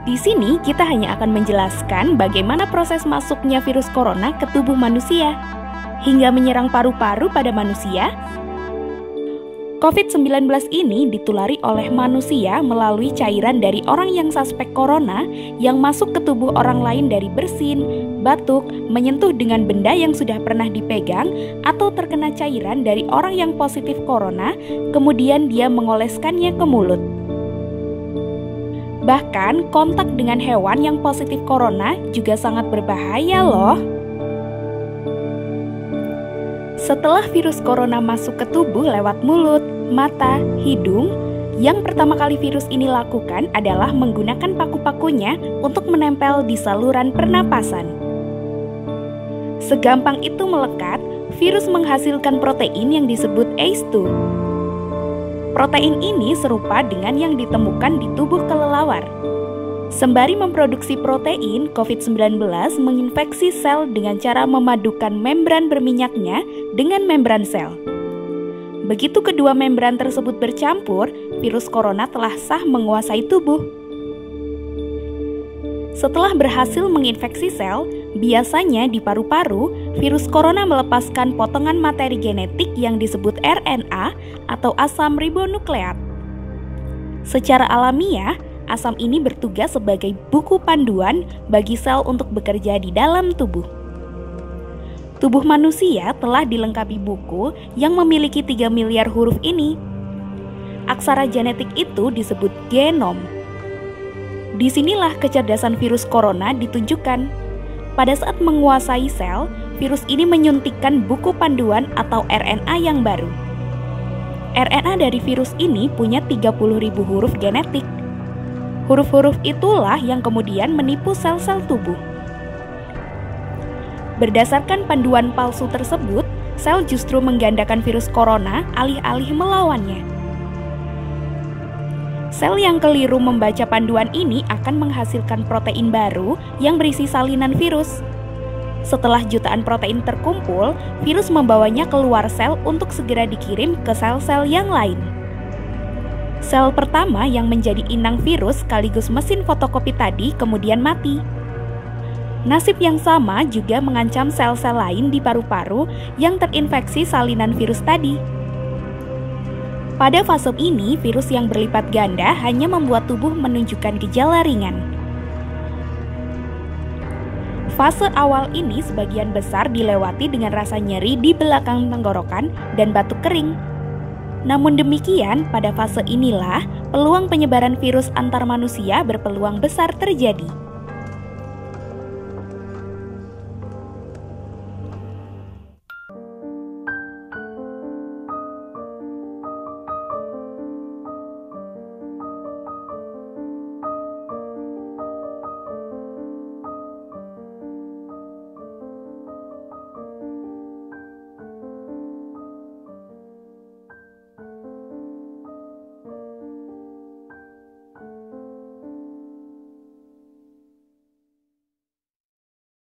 Di sini kita hanya akan menjelaskan bagaimana proses masuknya virus corona ke tubuh manusia hingga menyerang paru-paru pada manusia. COVID-19 ini ditulari oleh manusia melalui cairan dari orang yang suspek corona yang masuk ke tubuh orang lain dari bersin, batuk, menyentuh dengan benda yang sudah pernah dipegang, atau terkena cairan dari orang yang positif corona, kemudian dia mengoleskannya ke mulut. Bahkan kontak dengan hewan yang positif corona juga sangat berbahaya loh. Setelah virus corona masuk ke tubuh lewat mulut, mata, hidung, yang pertama kali virus ini lakukan adalah menggunakan paku-pakunya untuk menempel di saluran pernapasan. Segampang itu melekat, virus menghasilkan protein yang disebut ACE2. Protein ini serupa dengan yang ditemukan di tubuh kelelawar. Sembari memproduksi protein, COVID-19 menginfeksi sel dengan cara memadukan membran berminyaknya dengan membran sel. Begitu kedua membran tersebut bercampur, virus corona telah sah menguasai tubuh. Setelah berhasil menginfeksi sel, biasanya di paru-paru, virus corona melepaskan potongan materi genetik yang disebut RNA atau asam ribonukleat. Secara alamiah, asam ini bertugas sebagai buku panduan bagi sel untuk bekerja di dalam tubuh. Tubuh manusia telah dilengkapi buku yang memiliki 3 miliar huruf ini. Aksara genetik itu disebut genom. Disinilah kecerdasan virus corona ditunjukkan. Pada saat menguasai sel, virus ini menyuntikkan buku panduan atau RNA yang baru. RNA dari virus ini punya 30.000 huruf genetik. Huruf-huruf itulah yang kemudian menipu sel-sel tubuh. Berdasarkan panduan palsu tersebut, sel justru menggandakan virus corona alih-alih melawannya. Sel yang keliru membaca panduan ini akan menghasilkan protein baru yang berisi salinan virus. Setelah jutaan protein terkumpul, virus membawanya keluar sel untuk segera dikirim ke sel-sel yang lain. Sel pertama yang menjadi inang virus sekaligus mesin fotokopi tadi kemudian mati. Nasib yang sama juga mengancam sel-sel lain di paru-paru yang terinfeksi salinan virus tadi. Pada fase ini, virus yang berlipat ganda hanya membuat tubuh menunjukkan gejala ringan. Fase awal ini sebagian besar dilewati dengan rasa nyeri di belakang tenggorokan dan batuk kering. Namun demikian, pada fase inilah peluang penyebaran virus antar manusia berpeluang besar terjadi.